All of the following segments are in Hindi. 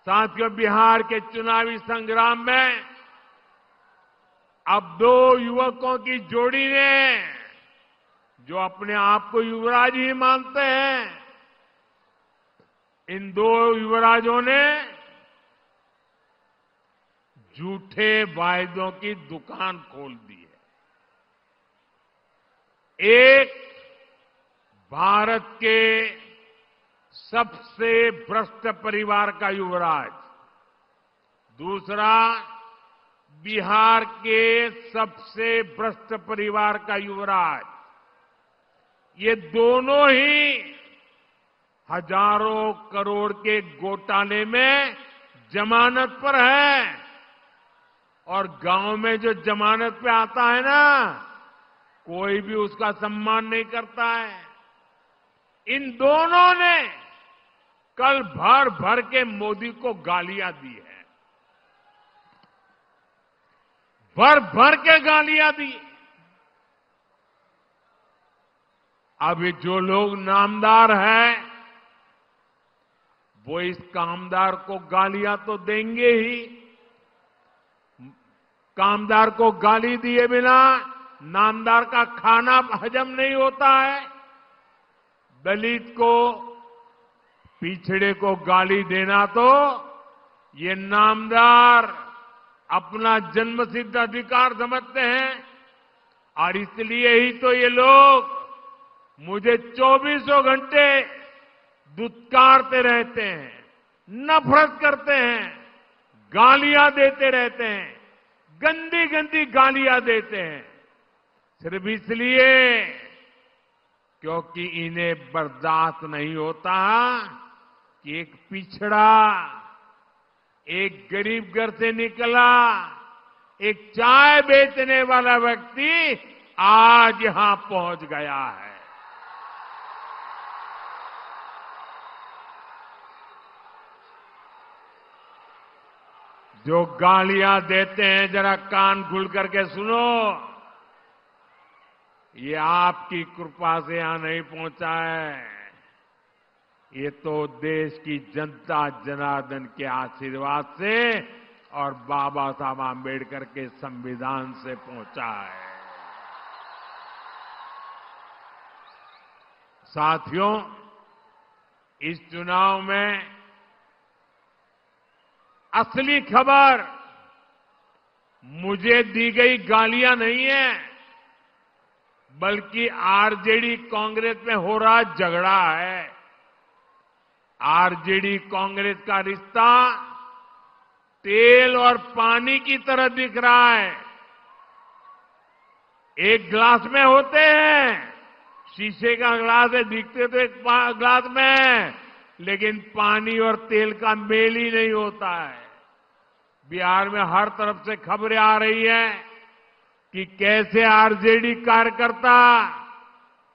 साथियों, बिहार के चुनावी संग्राम में अब दो युवकों की जोड़ी ने, जो अपने आप को युवराज ही मानते हैं, इन दो युवराजों ने झूठे वायदों की दुकान खोल दी है। एक भारत के सबसे भ्रष्ट परिवार का युवराज, दूसरा बिहार के सबसे भ्रष्ट परिवार का युवराज। ये दोनों ही हजारों करोड़ के घोटाले में जमानत पर है, और गांव में जो जमानत पे आता है ना, कोई भी उसका सम्मान नहीं करता है। इन दोनों ने कल भर भर के मोदी को गालियां दी है, भर भर के गालियां दी। अभी जो लोग नामदार हैं, वो इस कामदार को गालियां तो देंगे ही। कामदार को गाली दिए बिना नामदार का खाना हजम नहीं होता है। दलित को, पिछड़े को गाली देना तो ये नामदार अपना जन्मसिद्ध अधिकार समझते हैं, और इसलिए ही तो ये लोग मुझे 24 घंटे दुत्कारते रहते हैं, नफरत करते हैं, गालियां देते रहते हैं, गंदी गंदी गालियां देते हैं, सिर्फ इसलिए क्योंकि इन्हें बर्दाश्त नहीं होता कि एक पिछड़ा, एक गरीब घर से निकला, एक चाय बेचने वाला व्यक्ति आज यहां पहुंच गया है। जो गालियां देते हैं, जरा कान खुल करके सुनो। ये आपकी कृपा से यहां नहीं पहुंचा है, ये तो देश की जनता जनार्दन के आशीर्वाद से और बाबा साहब आंबेडकर के संविधान से पहुंचा है। साथियों, इस चुनाव में असली खबर मुझे दी गई गालियां नहीं है, बल्कि आरजेडी कांग्रेस में हो रहा झगड़ा है। आरजेडी कांग्रेस का रिश्ता तेल और पानी की तरह दिख रहा है। एक गिलास में होते हैं, शीशे का गिलास है, दिखते तो एक गिलास में है, लेकिन पानी और तेल का मेल ही नहीं होता है। बिहार में हर तरफ से खबरें आ रही हैं कि कैसे आरजेडी कार्यकर्ता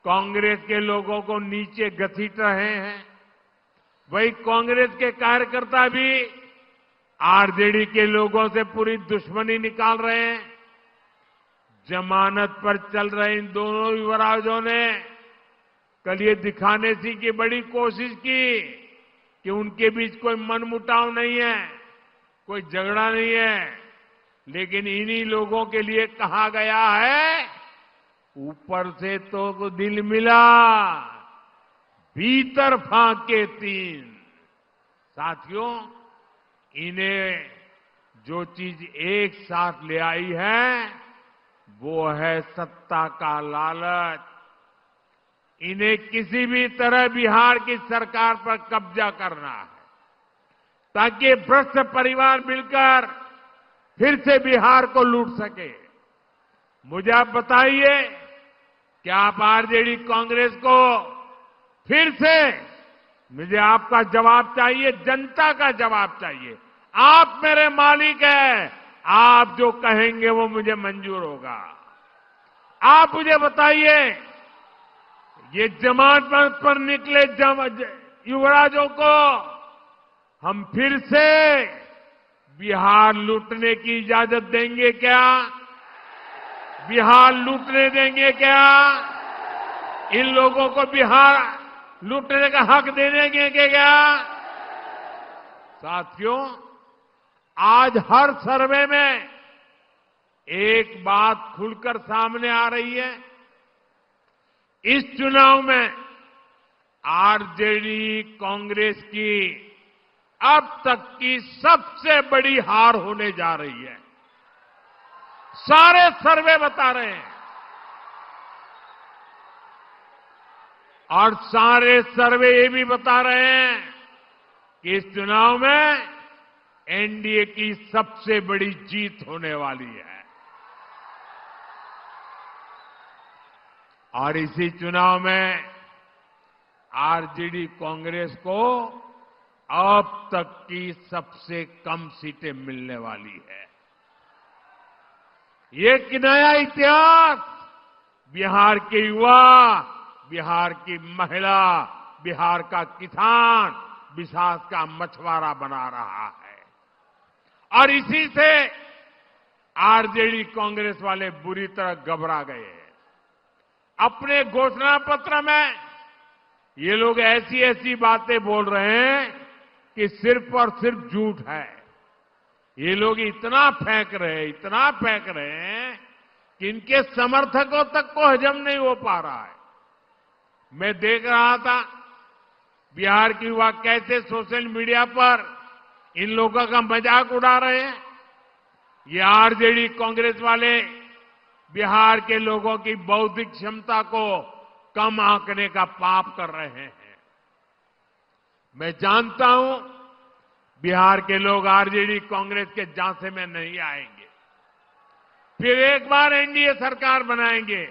कांग्रेस के लोगों को नीचे घसीट रहे हैं। वही कांग्रेस के कार्यकर्ता भी आरजेडी के लोगों से पूरी दुश्मनी निकाल रहे हैं। जमानत पर चल रहे इन दोनों युवराजों ने कल ये दिखाने की बड़ी कोशिश की कि उनके बीच कोई मनमुटाव नहीं है, कोई झगड़ा नहीं है, लेकिन इन्हीं लोगों के लिए कहा गया है, ऊपर से तो दिल मिला, भीतर फाके तीन। साथियों, इन्हें जो चीज एक साथ ले आई है, वो है सत्ता का लालच। इन्हें किसी भी तरह बिहार की सरकार पर कब्जा करना है, ताकि भ्रष्ट परिवार मिलकर फिर से बिहार को लूट सके। मुझे आप बताइए कि आप आरजेडी कांग्रेस को फिर से, मुझे आपका जवाब चाहिए, जनता का जवाब चाहिए। आप मेरे मालिक हैं, आप जो कहेंगे वो मुझे मंजूर होगा। आप मुझे बताइए, ये जमानत पर निकले युवराजों को हम फिर से बिहार लूटने की इजाजत देंगे क्या? बिहार लूटने देंगे क्या? इन लोगों को बिहार लूटने का हक दे देंगे क्या? साथियों, आज हर सर्वे में एक बात खुलकर सामने आ रही है। इस चुनाव में आरजेडी कांग्रेस की अब तक की सबसे बड़ी हार होने जा रही है। सारे सर्वे बता रहे हैं और सारे सर्वे ये भी बता रहे हैं कि इस चुनाव में एनडीए की सबसे बड़ी जीत होने वाली है। और इसी चुनाव में आरजेडी कांग्रेस को अब तक की सबसे कम सीटें मिलने वाली है। ये एक नया इतिहास बिहार के युवा, बिहार की महिला, बिहार का किसान, बिहार का मछुआरा बना रहा है। और इसी से आरजेडी कांग्रेस वाले बुरी तरह घबरा गए हैं। अपने घोषणा पत्र में ये लोग ऐसी ऐसी बातें बोल रहे हैं कि सिर्फ और सिर्फ झूठ है। ये लोग इतना फेंक रहे हैं कि इनके समर्थकों तक को हजम नहीं हो पा रहा है। मैं देख रहा था बिहार के युवा कैसे सोशल मीडिया पर इन लोगों का मजाक उड़ा रहे हैं। ये आरजेडी कांग्रेस वाले बिहार के लोगों की बौद्धिक क्षमता को कम आंकने का पाप कर रहे हैं। मैं जानता हूं बिहार के लोग आरजेडी कांग्रेस के झांसे में नहीं आएंगे। फिर एक बार एनडीए सरकार बनाएंगे।